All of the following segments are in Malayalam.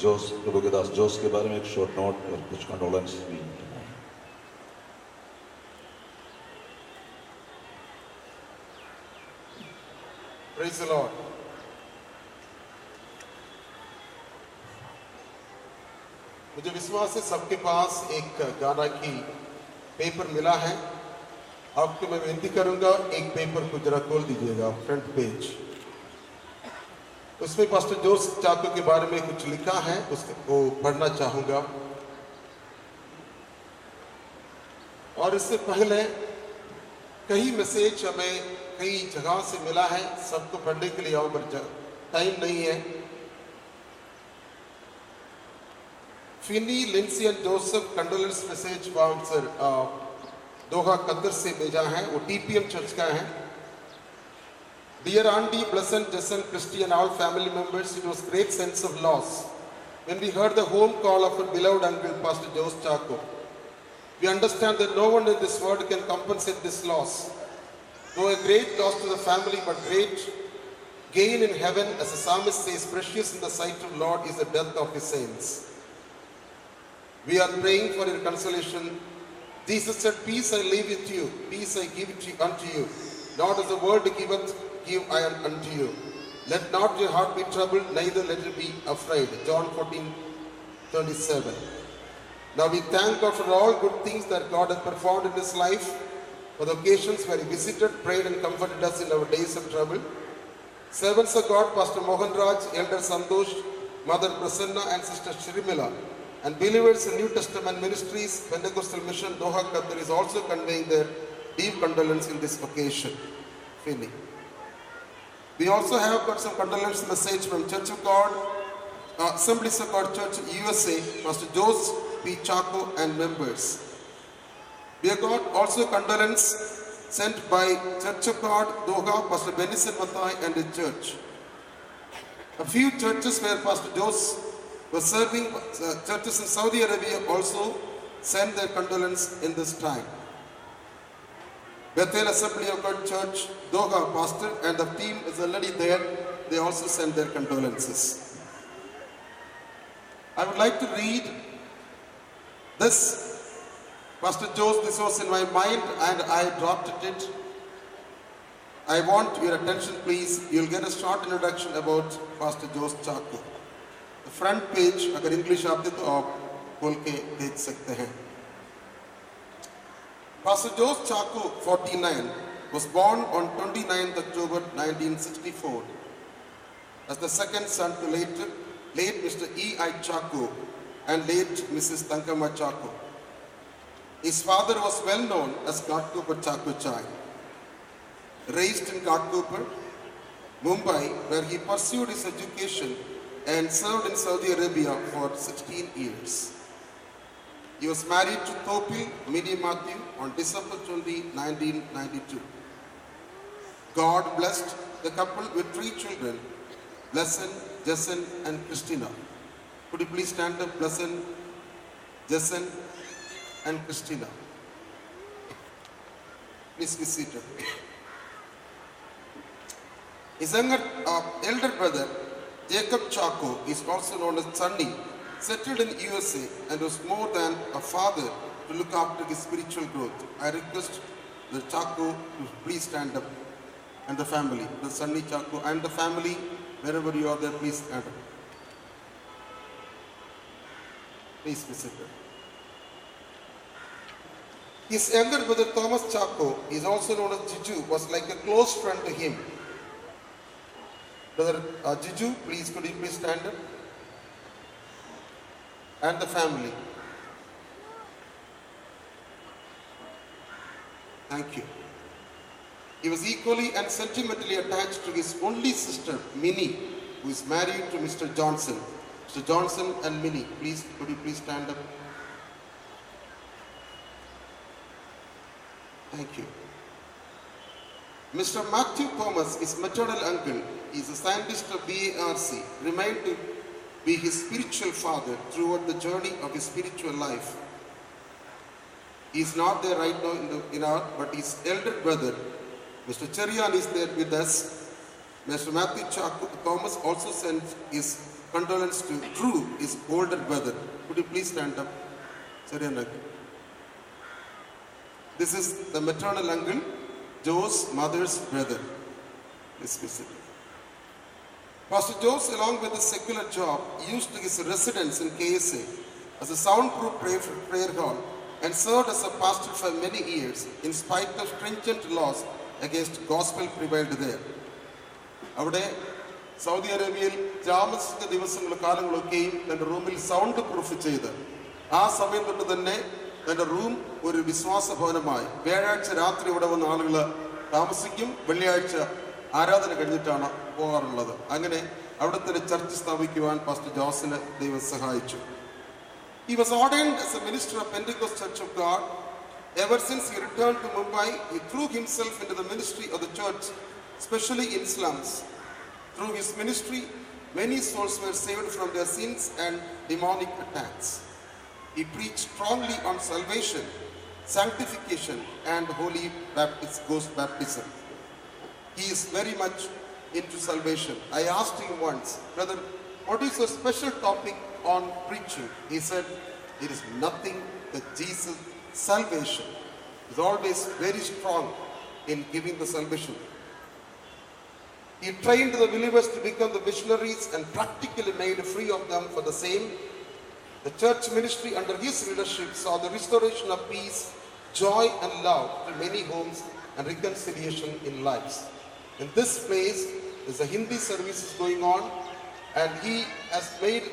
जोस प्रभु के दास जोस के बारे में एक शॉर्ट नोट और कुछ कंडोलेंस भी। Praise the Lord. मुझे विश्वास है सबके पास एक गाना की पेपर मिला है। आपको मैं विनती करूंगा एक पेपर को जरा खोल दीजिएगा, फ्रंट पेज। उसमें पास्टर जोस चाको के बारे में कुछ लिखा है, उसको पढ़ना चाहूंगा। और इससे पहले कई मैसेज हमें कई जगह से मिला है, सबको पढ़ने के लिए और टाइम नहीं है। Finney, Linsey and Joseph condolence message bouncer Doha Qatar से भेजा है, वो टीपीएम चर्च का है। Dear Auntie, Pleasant, Jason, Christy and all family members, it was great sense of loss when we heard the home call of our beloved uncle, Pastor Jose Chaco. We understand that no one in this world can compensate this loss. Though a great loss to the family, but great gain in heaven, as the psalmist says, precious in the sight of Lord is the death of his saints. We are praying for your consolation. Jesus said, peace I leave with you, peace I give unto you. Not as the world giveth, give I unto you. Let not your heart be troubled, neither let it be afraid. John 14:37. Now we thank God for all good things that God has performed in his life, for the occasions where he visited, prayed and comforted us in our days of trouble. Servants of God, Pastor Mohan Raj, Elder Santosh, Mother Prasanna and Sister Shirimila, and believers in New Testament ministries, Pentecostal Mission, Doha, Qatar is also conveying their deep condolence in this occasion. Finny. We also have got some condolence message from Church of God, Assemblies of God Church USA, Pastor Jose P. Chaco and members. We have got also condolence sent by Church of God, Doha, Pastor Benison Mathai and his church. A few churches where Pastor Jose was serving, churches in Saudi Arabia also send their condolence in this time. Bethel Assembly of God Church, Doha pastor and the team is already there. They also send their condolences. I would like to read this. Pastor Jose, this was in my mind and I dropped it. I want your attention please. You'll get a short introduction about Pastor Jose Chaco. The front page, अगर English आते तो आप खोल के देख सकते हैं. Pastor Jose Chaco, 49, was born on 29th October 1964 as the second son to late Mr. E.I. Chaco and late Mrs. Tankama Chaco. His father was well known as Ghatkoper Chaco Chai. Raised in Ghatkoper, Mumbai, where he pursued his education and served in Saudi Arabia for 16 years. He was married to Topil Midi Matthew on December 20, 1992. God blessed the couple with 3 children, Blessed, Jason and Christina. Could you please stand up, Blessed, Jason and Christina. Please be seated. His elder brother, Jacob Chaco, is also known as Sunny, settled in USA and was more than a father to look after his spiritual growth. I request the Chaco to please stand up and the family, the Sunny Chaco and the family, wherever you are there, please stand up. Please be seated. His younger brother Thomas Chaco is also known as Jiju, was like a close friend to him. Brother Jiju, please could you please stand up? And the family. Thank you. He was equally and sentimentally attached to his only sister, Minnie, who is married to Mr. Johnson. Mr. Johnson and Minnie, please, could you please stand up? Thank you. Mr. Matthew Thomas, his maternal uncle, is a scientist of BARC, remained to be his spiritual father throughout the journey of his spiritual life. He is not there right now in our, but his elder brother, Mr. Cherian, is there with us. Mr. Matthew Chaco Thomas also sent his condolence to Drew, his older brother. Could you please stand up? This is the maternal uncle, Joe's mother's brother. Please visit. Pastor Jose, along with a secular job, used his residence in KSA as a soundproof prayer hall and served as a pastor for many years in spite of stringent laws against gospel prevailed there. അവിടെ സൗദി അറേബ്യയിൽ താമസിച്ച ദിവസങ്ങളും കാലങ്ങളൊക്കെയും തൻ്റെ റൂമിൽ സൗണ്ട് പ്രൂഫ് ചെയ്ത് ആ സമയം തൊട്ട് തന്നെ തൻ്റെ റൂം ഒരു വിശ്വാസ ഭവനമായി വ്യാഴാഴ്ച രാത്രി ഇവിടെ വന്ന ആളുകൾ താമസിക്കും, വെള്ളിയാഴ്ച ആരാധന കഴിഞ്ഞിട്ടാണ് പോകാറുള്ളത്. അങ്ങനെ അവിടെ തന്നെ ചർച്ച് സ്ഥാപിക്കുവാൻ പാസ്റ്റർ ജോസിനെ ദൈവം സഹായിച്ചു. He was ordained as a minister of Pentecost Church of God. Ever since he returned to Mumbai, he threw himself into the ministry of the church, especially in slums. Through his ministry, many souls were saved from their sins and demonic attacks. He preached strongly on salvation, sanctification, and holy ghost baptism. He is very much into salvation. I asked him once, brother, what is your special topic on preaching? He said, there is nothing but Jesus. Salvation is always very strong in giving the salvation. He trained the believers to become the missionaries and practically made free of them for the same. The church ministry under his leadership saw the restoration of peace, joy, and love to many homes and reconciliation in lives. In this place, there's a Hindi service going on, and he has made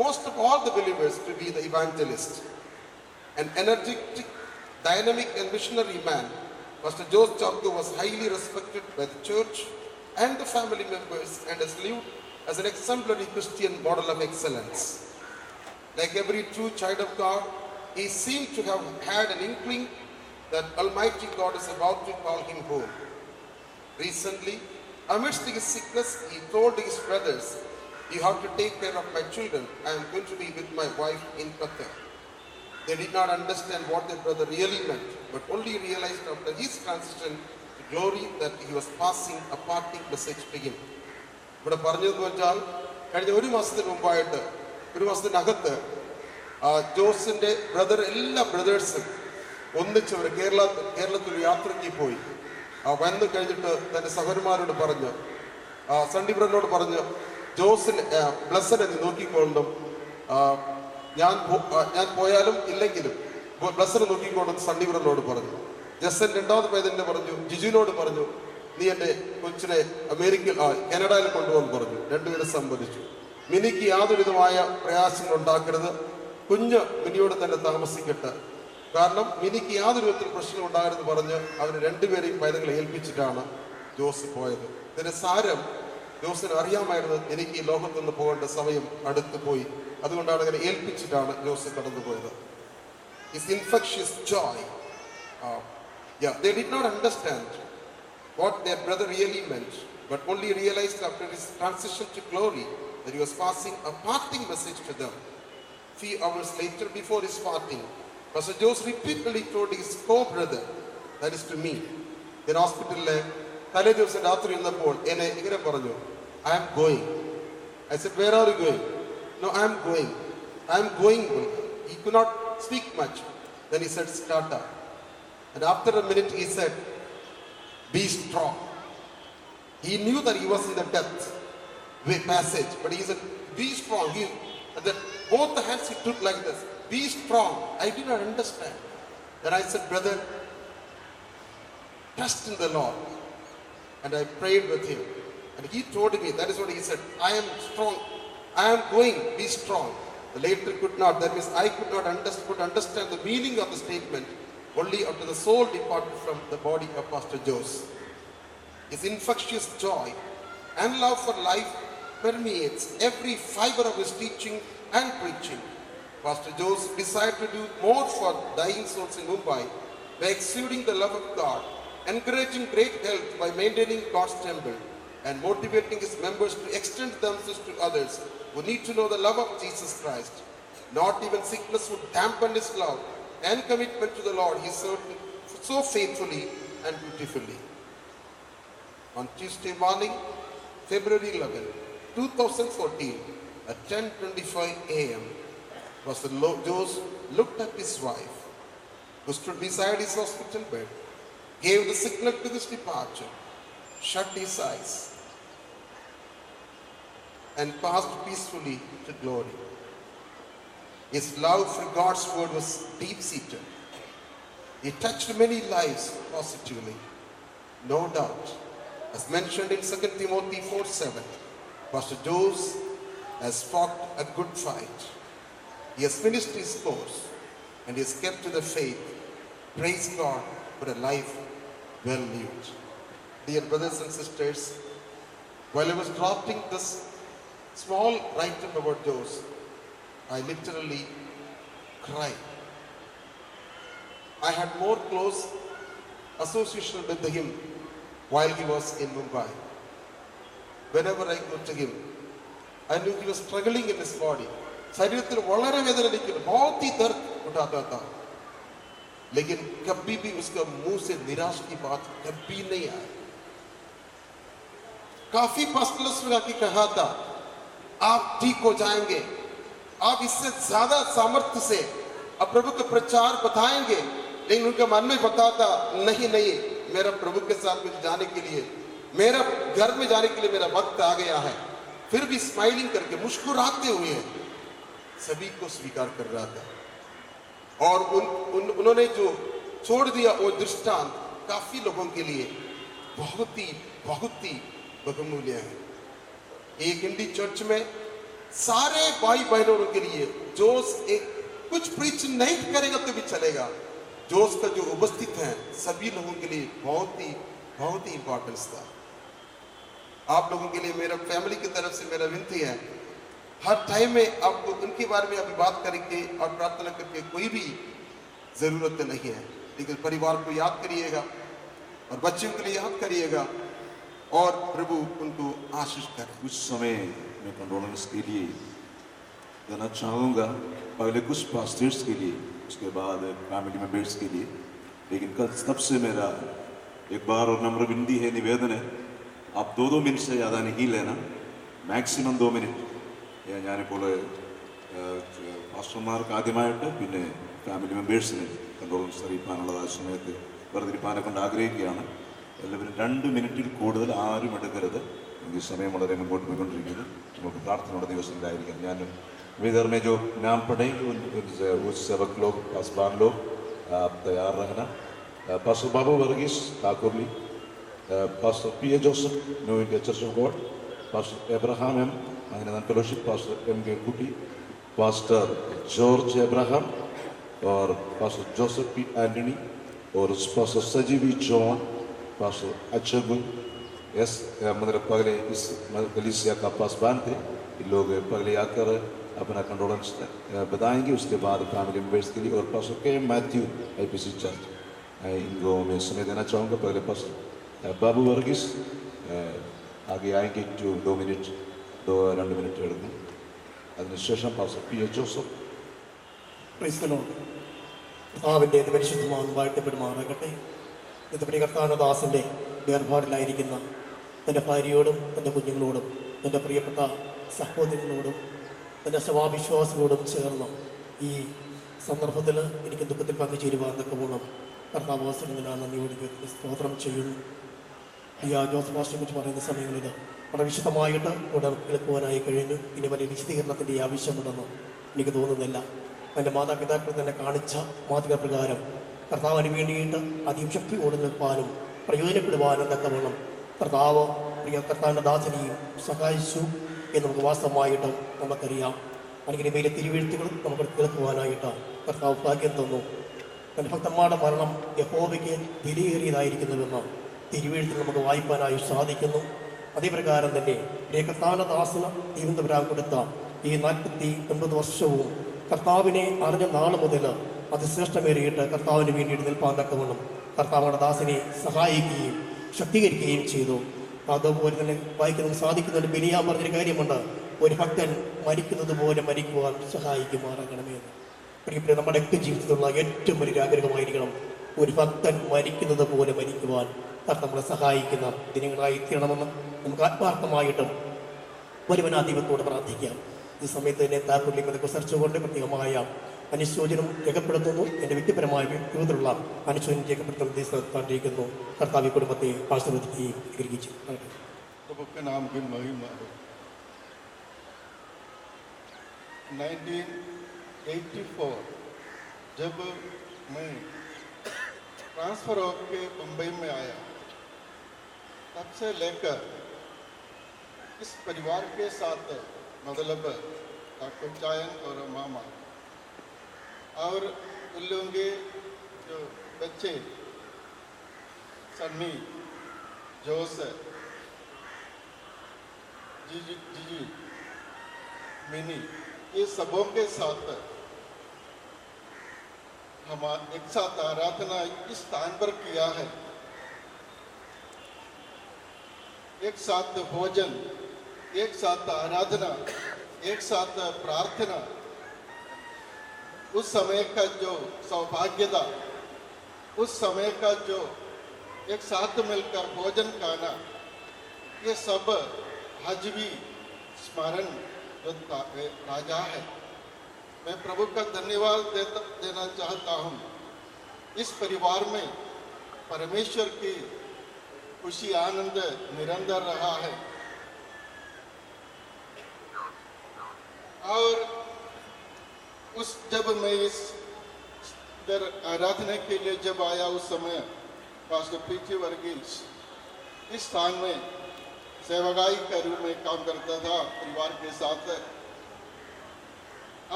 most of all the believers to be the evangelist. An energetic, dynamic, and missionary man, Pastor Jose Chapko was highly respected by the church and the family members and has lived as an exemplary Christian model of excellence. Like every true child of God, he seemed to have had an inkling that Almighty God is about to call him home. Recently, amidst his sickness, he told his brothers, you have to take care of my children. I am going to be with my wife in Qatar. They did not understand what their brother really meant, but only realized after his transition to glory that he was passing a parting message to him. ഇവിടെ പറഞ്ഞതെന്ന് വെച്ചാൽ കഴിഞ്ഞ ഒരു മാസത്തിനകത്ത് ജോസിന്റെ എല്ലാ ബ്രദേഴ്സും ഒന്നിച്ചവർ കേരളത്തിൽ യാത്രയ്ക്ക് പോയി. വന്നു കഴിഞ്ഞിട്ട് തന്റെ സഹോദരന്മാരോട് പറഞ്ഞു, സണ്ണിബ്രനോട് പറഞ്ഞു, ജോസിന് ബ്ലസ്സനെ നീ നോക്കിക്കൊണ്ടും ഞാൻ പോയാലും ഇല്ലെങ്കിലും ബ്ലസ്സനെ നോക്കിക്കൊണ്ടും സണ്ണിബ്രനോട് പറഞ്ഞു. ജസൻ രണ്ടാമത് പൈതലിനെ പറഞ്ഞു, ജിജുവിനോട് പറഞ്ഞു, നീ എൻ്റെ കൊച്ചിനെ കാനഡയിൽ കൊണ്ടുപോകാൻ പറഞ്ഞു. രണ്ടുപേരെ സംബന്ധിച്ചു. മിനിക്ക് യാതൊരുവിധമായ പ്രയാസങ്ങൾ ഉണ്ടാക്കരുത്, കുഞ്ഞ് മിനിയോട് തന്നെ താമസിക്കട്ടെ, കാരണം മിനിക്ക് യാതൊരു വിധത്തിൽ പ്രശ്നം ഉണ്ടാകരുതെന്ന് പറഞ്ഞ് അവന് രണ്ടുപേരെയും പൈതങ്ങളെ ഏൽപ്പിച്ചിട്ടാണ് ജോസ് പോയത്. ഇതിന്റെ സാരം ജോസിന് അറിയാമായിരുന്നു, എനിക്ക് ഈ ലോകത്തു നിന്ന് പോകേണ്ട സമയം അടുത്ത് പോയി, അതുകൊണ്ടാണ് അങ്ങനെ ഏൽപ്പിച്ചിട്ടാണ് ജോസ് കടന്നുപോയത്. His infectious joy. They did not understand what their brother really meant, but only realized after his transition to glory that he was passing a parting message to them. Few hours later, before his parting, Pastor Jose repeatedly told his co-brother, that is to me, in hospital, തലേ ദിവസം രാത്രി ഇരുന്നപ്പോൾ എന്നെ ഇങ്ങനെ പറഞ്ഞു, I am going. I said, where are you going? No, I am going. I am going. He could not speak much. Then he said, start up. And after a minute he said, be strong. He knew that he was in the death passage, but he said, be strong. Both the hands he took like this, be strong. I did not understand. Then I said, brother, trust in the Lord. And I prayed with him. And he told me, that is what he said, I am strong. I am going, be strong. The later could not, that means I could not understand the meaning of the statement only after the soul departed from the body of Pastor Jose. His infectious joy and love for life permeates every fiber of his teaching and preaching. Pastor Jose decided to do more for dying souls in Mumbai by exuding the love of God, encouraging great health by maintaining God's temple, and motivating his members to extend themselves to others who need to know the love of Jesus Christ. Not even sickness would dampen his love and commitment to the Lord he served so faithfully and beautifully. On Tuesday morning, February 11, 2014, At 10:25 a.m., Pastor Jose looked at his wife, who stood beside his hospital bed, gave the signal to his departure, shut his eyes, and passed peacefully to glory. His love for God's word was deep-seated. He touched many lives positively. No doubt, as mentioned in 2 Timothy 4:7, Pastor Jose has fought a good fight. He has finished his course and he has kept to the faith. Praise God for a life well lived. Dear brothers and sisters, while I was drafting this small writing about Jose, I literally cried. I had more close association with him while he was in Mumbai. Whenever I go to him, I knew he was struggling in his body. शरीर വളരെ वेदना निकली, बहुत ही दर्द उठाता था, लेकिन कभी भी उसका मुंह से निराश की बात कभी नहीं आई. काफी पास्टर्स ने आके कहा था, आप ठीक हो जाएंगे, आप इससे ज्यादा सामर्थ्य से अब प्रभु का प्रचार बताएंगे. लेकिन उनके मन में बता था, नहीं नहीं, मेरा प्रभु के साथ मुझे जाने के लिए, मेरा घर में जाने के लिए मेरा वक्त आ गया है. फिर भी स्माइलिंग करके, मुस्कुराते हुए सभी को स्वीकार कर रहा था. और उन्होंने जो छोड़ दिया वो दृष्टांत काफी लोगों के लिए बहुत ही बहुमूल्य है. एक हिंदी चर्च में सारे भाई बहनों के लिए जोश एक कुछ प्रीच नहीं करेगा तो भी चलेगा. जोश का जो उपस्थित है सभी लोगों के लिए बहुत ही इंपॉर्टेंस था. आप लोगों के लिए मेरा फैमिली की तरफ से मेरा विनती है, हर टाइम में आपको उनके बारे में अभी बात करके और प्रार्थना करके कोई भी जरूरत नहीं है, लेकिन परिवार को याद करिएगा और बच्चों के लिए याद करिएगा और प्रभु उनको आशीष करे. कुछ समय मैं कंडोलेंस के लिए देना चाहूँगा, पहले कुछ पास्टर्स के लिए, उसके बाद फैमिली मेंबर्स के लिए. लेकिन कल सबसे मेरा एक बार और नम्र विनती है, निवेदन है, आप 2 मिनट से ज़्यादा नहीं लेना, मैक्सिमम 2 मिनट. ഞാനിപ്പോൾ പാസ്റ്റർമാർക്ക് ആദ്യമായിട്ട് പിന്നെ ഫാമിലി മെമ്പേഴ്സിന് കണ്ടോളൻസ് അറിയിക്കാനുള്ളതായ സമയത്ത് വെറുതിരിപ്പാനെ കൊണ്ട് ആഗ്രഹിക്കുകയാണ്. എല്ലാവരും 2 മിനിറ്റിൽ കൂടുതൽ ആരും എടുക്കരുത്. ഈ സമയം വളരെ മുമ്പോട്ട് പോയിക്കൊണ്ടിരിക്കുന്നു. നമുക്ക് പ്രാർത്ഥനയുടെ ദിവസത്തിലായിരിക്കാം. ഞാനും इधर में जो नाम पढ़े उस सेवक लोग, पासवान लोग, आप तैयार रहना. Pastor Babu Varghese Thakurli, pastor P.A. Joseph, New India Church of God, pastor Abraham M Angandan Fellowship, pastor M.K. Kuti, pastor George Abraham और पास्टर जोसेफ P. एंटनी और pastor Sajeevi John, pastor Achgul S, मतलब पगले इस कलीसिया का पासवान थे. ये लोग पगले आकर अपना कंडोलेंस बताएंगे. उसके बाद फैमिली मेम्बर्स के लिए और पास्टर के मैथ्यू IPC चर्च, इनको मैं समय देना चाहूँगा. पहले पास्टर बाबू वर्गीस आगे आएंगे, जो 2 मिनट എടുക്കും. അതിനുശേഷം പാസ്റ്റർ P.A. ജോസഫ്. കർത്താവിൻ്റെ പരിശുദ്ധമാണ് വാഴ്ത്തപ്പെടുമാറാകട്ടെ. ഇതുപടി കർത്താനദാസിൻ്റെ വേർപാടിലായിരിക്കുന്ന തൻ്റെ ഭാര്യയോടും തൻ്റെ കുഞ്ഞുങ്ങളോടും തൻ്റെ പ്രിയപ്പെട്ട സഹോദരങ്ങളോടും തൻ്റെ സഭാവിശ്വാസികളോടും ചേർന്ന് ഈ സന്ദർഭത്തിൽ എനിക്ക് ദുഃഖത്തിൽ പങ്കുചേരുവാൻ തക്കവണ്ണം കർത്താവ് അവസരം ഞാൻ നന്ദിയോട് സ്തോത്രം ചെയ്യുന്നു. ഈ ജോസഫ് മാസ്റ്ററെ കുറിച്ച് പറയുന്ന സമയങ്ങളിൽ വളരെ വിശദമായിട്ട് ഇവിടെ കേൾക്കുവാനായി കഴിഞ്ഞു. ഇനി വലിയ വിശദീകരണത്തിൻ്റെ ആവശ്യമുണ്ടെന്ന് എനിക്ക് തോന്നുന്നില്ല. എൻ്റെ മാതാപിതാക്കൾ തന്നെ കാണിച്ച മാതൃക പ്രകാരം കർത്താവിന് വേണ്ടിയിട്ട് അധികം ശക്തിയോടെ നിൽപ്പാനും പ്രയോജനപ്പെടുവാനും തക്കവണ്ണം കർത്താവ് കർത്താവിൻ്റെ ദാസനെയും സഹായിച്ചു എന്ന് നമുക്ക് വാസ്തവമായിട്ട് നമുക്കറിയാം. അല്ലെങ്കിൽ ഇവയിലെ തിരുവെഴുത്തുകളും നമുക്ക് കേൾക്കുവാനായിട്ട് കർത്താവ് ഭാഗ്യം തന്നു. തൻ്റെ ഭക്തന്മാരുടെ മരണം യഹോവയ്ക്ക് വിലയേറിയതായിരിക്കുന്നുവെന്ന് തിരുവെഴുത്തിൽ നമുക്ക് വായിപ്പാനായി സാധിക്കുന്നു. അതേപ്രകാരം തന്നെ കർത്താനദാസന് ദൈവം തമ്പുരാൻ കൊടുത്ത ഈ 49 വർഷവും കർത്താവിനെ അറിഞ്ഞ നാൾ മുതൽ അതിശ്രേഷ്ഠമേറിയിട്ട് കർത്താവിന് വേണ്ടിയിട്ട് നിൽപ്പാൻ തക്കവണ്ണം കർത്താവിൻ്റെ ദാസനെ സഹായിക്കുകയും ശക്തീകരിക്കുകയും ചെയ്തു. അതുപോലെ തന്നെ വായിക്കുന്നത് സാധിക്കുന്നതിന് ബിനിയാൻ പറഞ്ഞൊരു കാര്യമുണ്ട്, ഒരു ഭക്തൻ മരിക്കുന്നത് പോലെ മരിക്കുവാൻ സഹായിക്കുമാറാകണമെന്ന്. പ്രിയപ്പെട്ട നമ്മുടെയൊക്കെ ജീവിതത്തിലുള്ള ഏറ്റവും വലിയൊരു ആഗ്രഹമായിരിക്കണം ഒരു ഭക്തൻ മരിക്കുന്നത് പോലെ മരിക്കുവാൻ നമ്മളെ സഹായിക്കുന്ന ദിനങ്ങളായി തീരണമെന്ന് നമുക്ക് ആത്മാർത്ഥമായിട്ടും വരുവനാധിപത്തോട് പ്രാർത്ഥിക്കാം. ഈ സമയത്ത് തന്നെ താൽപ്പര്യം കുറിച്ചുകൊണ്ട് പ്രത്യേകമായ അനുശോചനം രേഖപ്പെടുത്തുന്നു. എൻ്റെ വ്യക്തിപരമായ വിധത്തിലുള്ള അനുശോചനം രേഖപ്പെടുത്തുന്ന കർത്താവ് കുടുംബത്തെ ആശീർവദിക്കുകയും അനുഗ്രഹിച്ചു. प्रभु के नाम की महिमा हो। 1984 जब मैं ट्रांसफ़र होकर मुंबई में आया, तब से लेकर इस परिवार के साथ मतलब डॉक्टर चायन और मामा और उन लोगों के जो बच्चे सन्नी जोश जीजी मिनी, ये सबों के साथ हम एक साथ आराधना इस स्थान पर किया है। एक साथ भोजन, एक साथ आराधना, एक साथ प्रार्थना, उस समय का जो सौभाग्य था, उस समय का जो एक साथ मिलकर भोजन खाना, ये सब आज भी स्मरण राजा है। मैं प्रभु का धन्यवाद देना चाहता हूँ। इस परिवार में परमेश्वर की खुशी आनंद निरंतर रहा है। और जब मैं इस इधर आराधना के लिए जब आया, उस समय पास्टर पीछे वर्गीस इस स्थान में सेवागाई के रूप में काम करता था परिवार के साथ,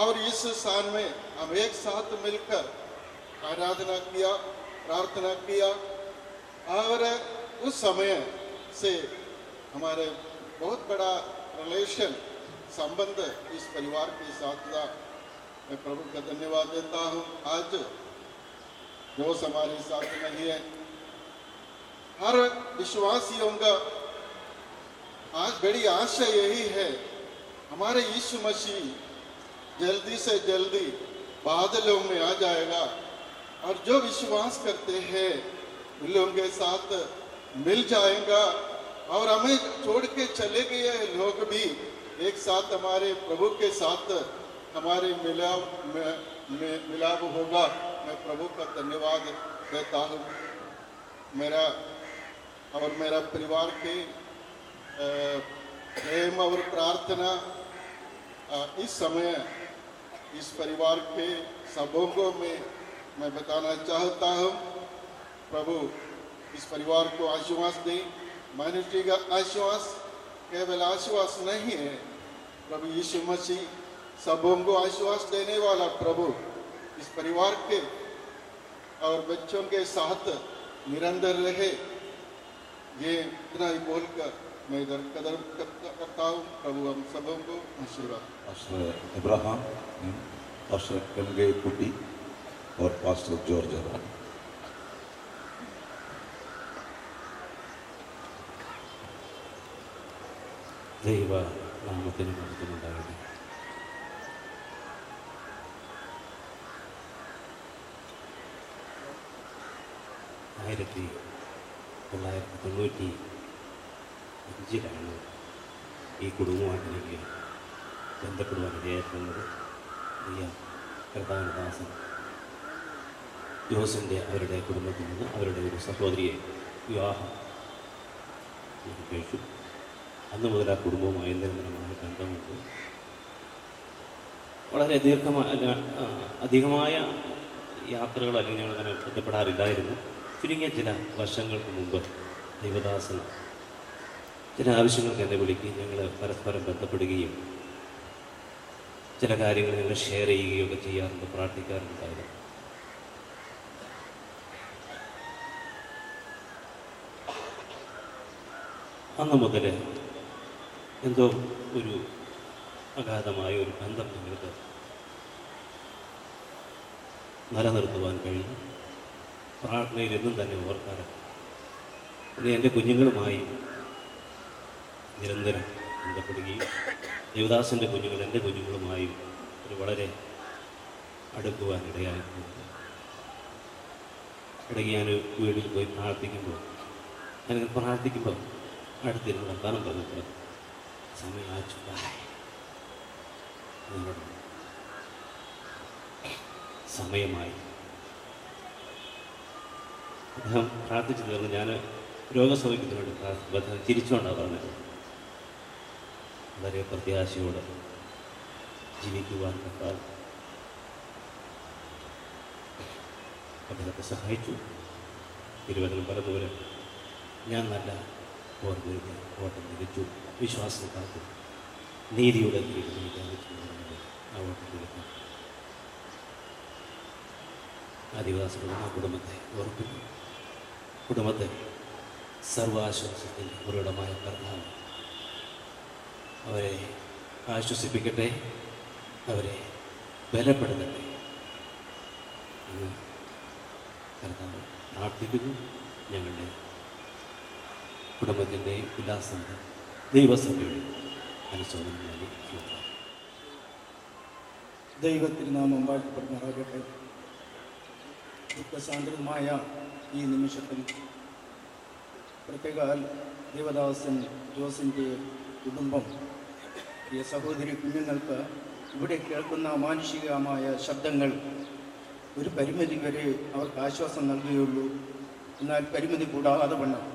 और इस स्थान में हम एक साथ मिलकर आराधना किया, प्रार्थना किया, और उस समय से हमारे बहुत बड़ा रिलेशन संबंध इस परिवार के साथ था। मैं प्रभु का धन्यवाद देता हूँ। आज जो हमारे साथ नहीं है, हर विश्वासियों का आज बड़ी आशा यही है, हमारे यीशु मसीह जल्दी से जल्दी बादलों में आ जाएगा, और जो विश्वास करते हैं उन लोगों के साथ मिल जाएगा, और हमें छोड़ के चले गए लोग भी एक साथ हमारे प्रभु के साथ हमारे मिलाप होगा। मैं प्रभु का धन्यवाद देता हूँ। मेरा और मेरा परिवार के प्रेम और प्रार्थना इस समय इस परिवार के सबों को मैं बताना चाहता हूँ। प्रभु इस परिवार को आशीर्वाद दें। मनुष्य का आशीर्वाद केवल आशीर्वाद नहीं है, प्रभु यीशु मसीह सबों को आशीर्वाद देने वाला प्रभु इस परिवार के और बच्चों के साथ निरंतर रहे। ये इतना ही बोलकर मैं इधर कदर करता हूँ। प्रभु हम सबों को आशीर्वाद। पास्टर इब्राहिम, पास्टर कलगे कुटी और पास्टर जॉर्ज अब्राहम। ദൈവ നാമത്തിന് മഹത്വമുണ്ടാകട്ടെ. ആയിരത്തി 1995 ഈ കുടുംബമായിട്ട് എനിക്ക് ബന്ധപ്പെടുവാൻ ഇടയായിട്ടുള്ളത്. പ്രിയ കർത്താവിനദാസൻ ജോസിൻ്റെ അവരുടെ കുടുംബത്തിൽ നിന്ന് അവരുടെ ഒരു സഹോദരിയെ വിവാഹം കഴിച്ചു. അന്ന് മുതൽ ആ കുടുംബവുമായി നിരന്തരമായ ബന്ധമുണ്ട്. വളരെ അധികമായ യാത്രകൾ അല്ലെങ്കിൽ ഞങ്ങൾ അങ്ങനെ ബന്ധപ്പെടാറില്ലായിരുന്നു. ചുരുങ്ങിയ ചില വർഷങ്ങൾക്ക് മുമ്പ് ദൈവദാസൻ ചില ആവശ്യങ്ങൾക്ക് എന്നെ വിളിക്കുകയും ഞങ്ങൾ പരസ്പരം ബന്ധപ്പെടുകയും ചില കാര്യങ്ങൾ ഞങ്ങൾ ഷെയർ ചെയ്യുകയൊക്കെ ചെയ്യാറുണ്ട്, പ്രാർത്ഥിക്കാറുണ്ടായിരുന്നു. അന്ന് മുതൽ എന്തോ ഒരു അഗാധമായ ഒരു ബന്ധം ഞങ്ങൾക്ക് നിലനിർത്തുവാൻ കഴിയും. പ്രാർത്ഥനയിൽ എന്നും തന്നെ ഓർക്കാറുണ്ട്. പിന്നെ എൻ്റെ കുഞ്ഞുങ്ങളുമായി നിരന്തരം ബന്ധപ്പെടുകയും ദേവദാസൻ്റെ കുഞ്ഞുങ്ങൾ എൻ്റെ കുഞ്ഞുങ്ങളുമായും ഒരു വളരെ അടുക്കുവാൻ ഇടയായിട്ടുണ്ട്. ഇടയ്ക്ക് ഞാൻ വീട്ടിൽ പോയി പ്രാർത്ഥിക്കുമ്പോൾ അടുത്തിരുന്ന് വർത്താനം പറഞ്ഞപ്പോൾ സമയം ആച്ചുണ്ടായി. നിങ്ങളുടെ സമയമായി. അദ്ദേഹം പ്രാർത്ഥിച്ചു തീർന്ന് ഞാൻ രോഗസൗഖ്യത്തിനോട് അദ്ദേഹം ചിരിച്ചുകൊണ്ടാണ് പറഞ്ഞത്. വളരെ പ്രത്യാശയോടെ ജീവിക്കുവാൻ കർത്താവ് അദ്ദേഹത്തെ സഹായിച്ചു. തിരുവനന്തപുരം പറഞ്ഞതുപോലെ ഞാൻ നല്ല ഓർമ്മ ഓട്ടം തിരിച്ചു, വിശ്വാസം കാത്തു, നീതിയുടെ ആ ഓട്ടം തിരിച്ചു. ആദിവാസികളുടെ ആ കുടുംബത്തെ ഓർപ്പിക്കും. കുടുംബത്തെ സർവാശ്വാസത്തിൻ്റെ ഉറവിടമായ കർത്താവ് അവരെ ആശ്വസിപ്പിക്കട്ടെ, അവരെ ബലപ്പെടുത്തട്ടെ എന്ന് കർത്താവ് പ്രാർത്ഥിക്കുന്നു. ഞങ്ങളുടെ കുടുംബത്തിൻ്റെയും ഉല്ലാസത്തെ ദൈവസഭയുടെ അനുശോചനം നൽകി. ദൈവത്തിരുനാമം വാഴ്ത്തപ്പെടുമാറാകട്ടെ. ദുഃഖസാന്ദ്രമായ ഈ നിമിഷത്തിൽ പ്രത്യേകാൽ ദേവദാസൻ ജോസിൻ്റെ കുടുംബം, പ്രിയ സഹോദരി കുഞ്ഞുങ്ങൾക്ക് ഇവിടെ കേൾക്കുന്ന മാനുഷികമായ ശബ്ദങ്ങൾ ഒരു പരിമിതി വരെ അവർക്ക് ആശ്വാസം നൽകുകയുള്ളൂ. എന്നാൽ പരിമിതി കൂടാതെ വണ്ണം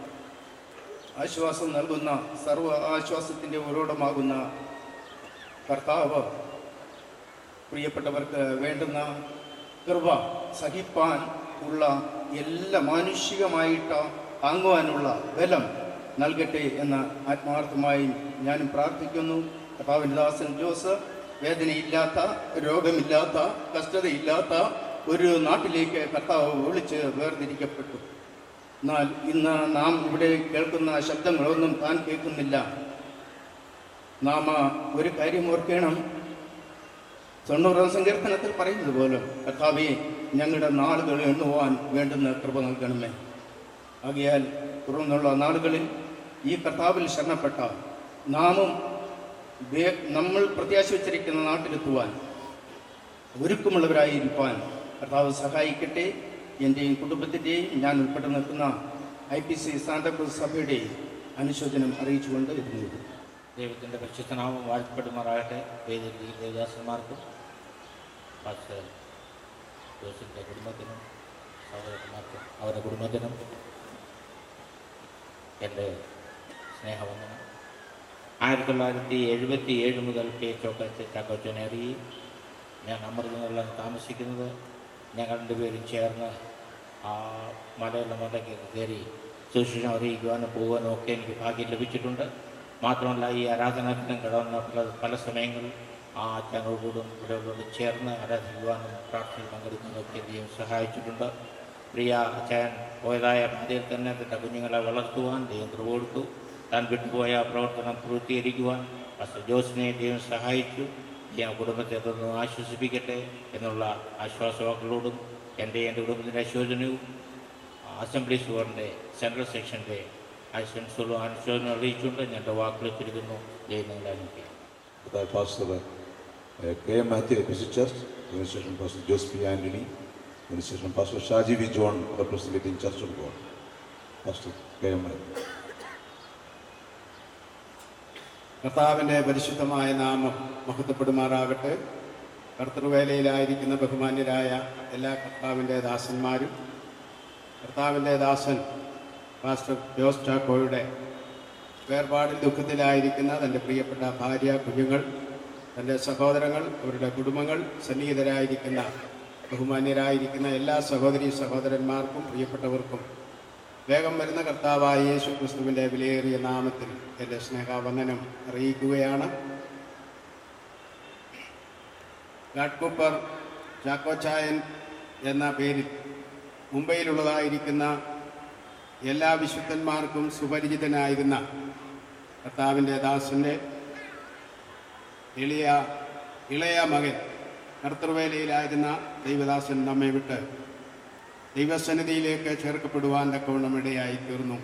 ആശ്വാസം നൽകുന്ന സർവ്വ ആശ്വാസത്തിൻ്റെ ഉറവിടമാകുന്ന കർത്താവ് പ്രിയപ്പെട്ടവർക്ക് വേണ്ടുന്ന കൃപ സഹിപ്പാൻ ഉള്ള എല്ലാ മാനുഷികമായിട്ട് താങ്ങുവാനുള്ള ബലം നൽകട്ടെ എന്ന് ആത്മാർത്ഥമായി ഞാനും പ്രാർത്ഥിക്കുന്നു. കർത്താവിൻ്റെ ദാസൻ ജോസ് വേദനയില്ലാത്ത, രോഗമില്ലാത്ത, കഷ്ടതയില്ലാത്ത ഒരു നാട്ടിലേക്ക് കർത്താവ് വിളിച്ച് വേർതിരിക്കപ്പെട്ടു. എന്നാൽ ഇന്ന് നാം ഇവിടെ കേൾക്കുന്ന ശബ്ദങ്ങളൊന്നും താൻ കേൾക്കുന്നില്ല. നാം ഒരു കാര്യം ഓർക്കണം. 90 സങ്കീർത്തനത്തിൽ പറയുന്നത് പോലെ കർത്താവേ, ഞങ്ങളുടെ നാളുകൾ എണ്ണുവാൻ വേണ്ടുന്ന കൃപ നൽകണമേ. ആകയാൽ തുടർന്നുള്ള നാളുകളിൽ ഈ കർത്താവിൽ ശരണപ്പെട്ട നാമും നമ്മൾ പ്രത്യാശ വച്ചിരിക്കുന്ന നാട്ടിലെത്തുവാൻ ഒരുക്കമുള്ളവരായിരിക്കാൻ കർത്താവ് സഹായിക്കട്ടെ. എൻ്റെയും കുടുംബത്തിൻ്റെയും ഞാൻ ഉൾപ്പെട്ട് നിൽക്കുന്ന IPC സാന്താക്രൂസ് സഭയുടെയും അനുശോചനം അറിയിച്ചുകൊണ്ട് ഇരുന്നു. ദൈവത്തിൻ്റെ പരിശുദ്ധനാമം വാഴ്ത്തപ്പെടുമാറാകട്ടെ. വേദിയിൽ ദേവദാസന്മാർക്കും പാസ്റ്റർ ജോസിൻ്റെ കുടുംബത്തിനും സഹോദരന്മാർക്കും അവരുടെ കുടുംബത്തിനും എൻ്റെ സ്നേഹവന്ദനം. 1977 മുതൽ ചാക്കോച്ചനെ അറിയി. ഞാൻ അമൃതനിലാണ് താമസിക്കുന്നത്. ഞങ്ങൾ രണ്ടുപേരും ചേർന്ന് ആ മലയുടെ മലയ്ക്ക് കയറി സുവിശേഷം അറിയിക്കുവാനും പോകാനും ഒക്കെ എനിക്ക് ഭാഗ്യം ലഭിച്ചിട്ടുണ്ട്. മാത്രമല്ല, ഈ ആരാധനാദിനം കടന്ന പല സമയങ്ങളിൽ ആ അച്ഛനോടുകൂടും ഇവിടെയോട് ചേർന്ന് ആരാധിക്കുവാനും പ്രാർത്ഥനയിൽ പങ്കെടുക്കാനൊക്കെ ദൈവം സഹായിച്ചിട്ടുണ്ട്. പ്രിയ അച്ഛൻ പോയതായ പാതയിൽ തന്നെ തൻ്റെ കുഞ്ഞുങ്ങളെ വളർത്തുവാൻ ദൈവം കൃപ കൊടുത്തു. താൻ വിട്ടുപോയ പ്രവർത്തനം പൂർത്തീകരിക്കുവാൻ പാസ്റ്റർ ജോസിനെ ദൈവം സഹായിച്ചു. ദൈവം കുടുംബത്തെ ഒന്ന് ആശ്വസിപ്പിക്കട്ടെ എന്നുള്ള ആശ്വാസവാക്കുകളോടും എൻ്റെ കുടുംബത്തിൻ്റെ അനുശോചനവും അസംബ്ലി സ്കോറിൻ്റെ സെൻട്രൽ സെക്ഷൻ്റെ അനുശോചനം അറിയിച്ചുകൊണ്ട് ഞാൻ എൻ്റെ വാക്കുകൾ ചുരുക്കുന്നു. ദൈവം നിങ്ങളെ അനുഗ്രഹിക്കട്ടെ. Pastor K.M. Matthew, APC Church, Administration Pastor Joseph P. Anthony, Administration Pastor Shaji V. John, representing Church of God. Pastor K.M. Matthew. കർത്താവിൻ്റെ പരിശുദ്ധമായ നാമം മഹത്വപ്പെടുമാറാകട്ടെ. കർത്തൃവേലയിലായിരിക്കുന്ന ബഹുമാന്യരായ എല്ലാ കർത്താവിൻ്റെ ദാസന്മാരും, കർത്താവിൻ്റെ ദാസൻ പാസ്റ്റർ ജോസ് ചാക്കോയുടെ വേർപാടിൽ ദുഃഖത്തിലായിരിക്കുന്ന തൻ്റെ പ്രിയപ്പെട്ട ഭാര്യ, കുഞ്ഞുങ്ങൾ, തൻ്റെ സഹോദരങ്ങൾ, അവരുടെ കുടുംബങ്ങൾ, സന്നിഹിതരായിരിക്കുന്ന ബഹുമാന്യരായിരിക്കുന്ന എല്ലാ സഹോദരീ സഹോദരന്മാർക്കും പ്രിയപ്പെട്ടവർക്കും വേഗം വരുന്ന കർത്താവായ യേശു ക്രിസ്തുവിൻ്റെ വിലയേറിയ നാമത്തിൽ എൻ്റെ സ്നേഹവന്ദനം അറിയിക്കുകയാണ്. ഗാഡ്കൂപ്പർ ചാക്കോച്ചായൻ എന്ന പേരിൽ മുംബൈയിലുള്ളതായിരിക്കുന്ന എല്ലാ വിശുദ്ധന്മാർക്കും സുപരിചിതനായിരുന്ന കർത്താവിൻ്റെ ദാസൻ്റെ ഇളയ മകൻ, കർത്തൃവേലയിലായിരുന്ന ദൈവദാസൻ നമ്മെ വിട്ട് ദൈവസന്നിധിയിലേക്ക് ചേർക്കപ്പെടുവാൻ തക്കവണ്ണം ഇടയായി തീർന്നു.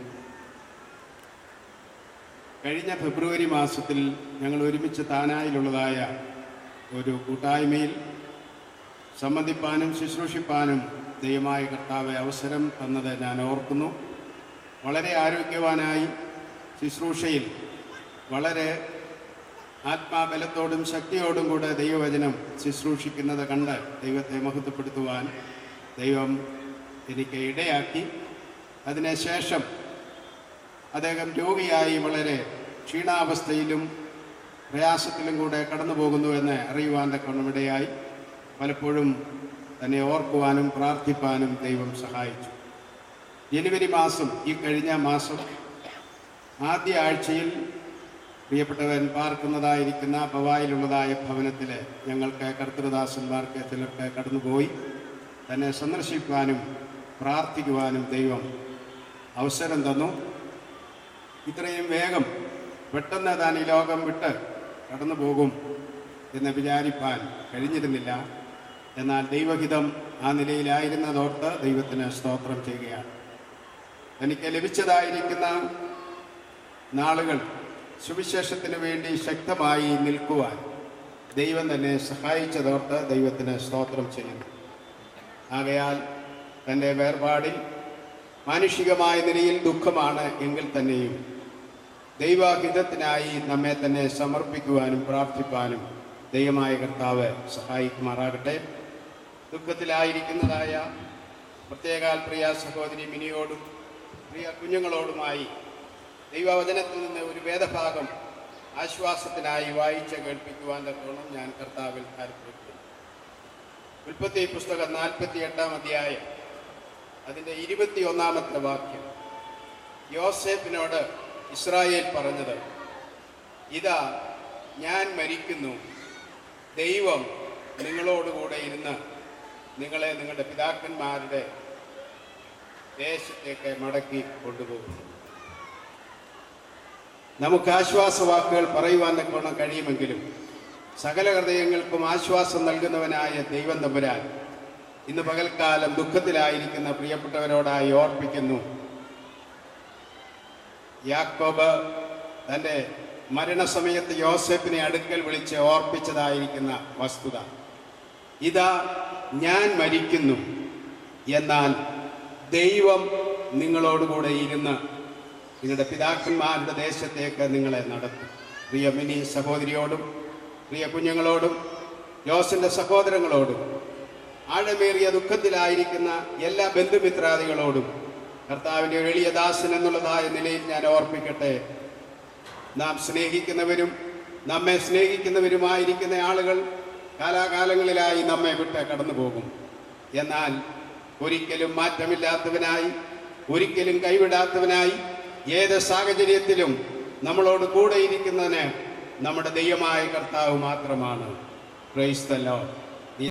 കഴിഞ്ഞ ഫെബ്രുവരി മാസത്തിൽ ഞങ്ങൾ ഒരുമിച്ച് താനായിലുള്ളതായ ഒരു കൂട്ടായ്മയിൽ സംബന്ധിപ്പാനും ശുശ്രൂഷിപ്പാനും ദൈവമായ കർത്താവ് അവസരം തന്നത് ഞാൻ ഓർക്കുന്നു. വളരെ ആരോഗ്യവാനായി ശുശ്രൂഷയിൽ വളരെ ആത്മാബലത്തോടും ശക്തിയോടും കൂടെ ദൈവവചനം ശുശ്രൂഷിക്കുന്നത് കണ്ട് ദൈവത്തെ മഹത്വപ്പെടുത്തുവാൻ ദൈവം എനിക്ക് ഇടയാക്കി. അതിനുശേഷം അദ്ദേഹം രോഗിയായി വളരെ ക്ഷീണാവസ്ഥയിലും പ്രയാസത്തിലും കൂടെ കടന്നു പോകുന്നു എന്ന് അറിയുവാൻ തക്കവണ്ണമിടയായി. പലപ്പോഴും തന്നെ ഓർക്കുവാനും പ്രാർത്ഥിപ്പാനും ദൈവം സഹായിച്ചു. ജനുവരി മാസം, ഈ കഴിഞ്ഞ മാസം ആദ്യ ആഴ്ചയിൽ പ്രിയപ്പെട്ടവൻ പാർക്കുന്നതായിരിക്കുന്ന പവായിലുള്ളതായ ഭവനത്തിൽ ഞങ്ങൾക്ക് കർത്തൃദാസന്മാർക്ക് ചിലർക്ക് കടന്നുപോയി തന്നെ സന്ദർശിക്കുവാനും പ്രാർത്ഥിക്കുവാനും ദൈവം അവസരം തന്നു. ഇത്രയും വേഗം പെട്ടെന്ന് താൻ ഈ ലോകം വിട്ട് കടന്നു പോകും എന്ന് വിചാരിപ്പാൻ കഴിഞ്ഞിരുന്നില്ല. എന്നാൽ ദൈവഹിതം ആ നിലയിലായിരുന്നതോർത്ത് ദൈവത്തിന് സ്തോത്രം ചെയ്യുകയാണ്. എനിക്ക് ലഭിച്ചതായിരിക്കുന്ന നാളുകൾ സുവിശേഷത്തിന് വേണ്ടി ശക്തമായി നിൽക്കുവാൻ ദൈവം തന്നെ സഹായിച്ചതോർത്ത് ദൈവത്തിന് സ്തോത്രം ചെയ്യുന്നു. ആകയാൽ തൻ്റെ വേർപാടിൽ മാനുഷികമായ നിലയിൽ ദുഃഖമാണ് എങ്കിൽ തന്നെയും ദൈവഹിതത്തിനായി നമ്മെ തന്നെ സമർപ്പിക്കുവാനും പ്രാർത്ഥിപ്പാനും ദൈവമായ കർത്താവ് സഹായിക്കുമാറാകട്ടെ. ദുഃഖത്തിലായിരിക്കുന്നതായ പ്രത്യേകാൽ പ്രിയ സഹോദരി മിനിയോടും പ്രിയ കുഞ്ഞുങ്ങളോടുമായി ദൈവവചനത്തിൽ നിന്ന് ഒരു വേദഭാഗം ആശ്വാസത്തിനായി വായിച്ച് കേൾപ്പിക്കുവാൻ തക്കോണം ഞാൻ കർത്താവിൽ താല്പര്യപ്പെടുന്നു. ഉൽപ്പത്തി പുസ്തകം 48-ാം അധ്യായം അതിൻ്റെ 21-ാമത്തെ വാക്യം. യോസേഫിനോട് ഇസ്രായേൽ പറഞ്ഞത്, ഇതാ ഞാൻ മരിക്കുന്നു, ദൈവം നിങ്ങളോടുകൂടെ ഇരുന്ന് നിങ്ങളെ നിങ്ങളുടെ പിതാക്കന്മാരുടെ ദേശത്തേക്ക് മടക്കി കൊണ്ടുപോകുന്നു. നമുക്ക് ആശ്വാസവാക്കുകൾ പറയുവാൻ തക്കവണ്ണം കഴിയുമെങ്കിലും സകല ഹൃദയങ്ങൾക്കും ആശ്വാസം നൽകുന്നവനായ ദൈവം തമ്പുരാൻ ഇന്ന് പകൽക്കാലം ദുഃഖത്തിലായിരിക്കുന്ന പ്രിയപ്പെട്ടവരോടായി ഓർപ്പിക്കുന്നു. യാക്കോബ് തൻ്റെ മരണസമയത്ത് യോസേഫിനെ അടുക്കൽ വിളിച്ച് ഓർപ്പിച്ചതായിരിക്കുന്ന വസ്തുത, ഇതാ ഞാൻ മരിക്കുന്നു, എന്നാൽ ദൈവം നിങ്ങളോടുകൂടെ ഇരുന്ന് നിങ്ങളുടെ പിതാക്കന്മാരുടെ ദേശത്തേക്ക് നിങ്ങളെ നടത്തും. പ്രിയ മിനി സഹോദരിയോടും പ്രിയ കുഞ്ഞുങ്ങളോടും ജോസിൻ്റെ സഹോദരങ്ങളോടും ആഴമേറിയ ദുഃഖത്തിലായിരിക്കുന്ന എല്ലാ ബന്ധുമിത്രാദികളോടും കർത്താവിൻ്റെ എളിയ ദാസൻ എന്നുള്ളതായ നിലയിൽ ഞാൻ ഓർപ്പിക്കട്ടെ. നാം സ്നേഹിക്കുന്നവരും നമ്മെ സ്നേഹിക്കുന്നവരുമായിരിക്കുന്ന ആളുകൾ കാലാകാലങ്ങളിലായി നമ്മെ വിട്ട് കടന്നു പോകും. എന്നാൽ ഒരിക്കലും മാറ്റമില്ലാത്തവനായി, ഒരിക്കലും കൈവിടാത്തവനായി, ഏത് സാഹചര്യത്തിലും നമ്മളോട് കൂടെ ഇരിക്കുന്നതിന് നമ്മുടെ ദൈവമായ കർത്താവ് മാത്രമാണ്. Praise the Lord.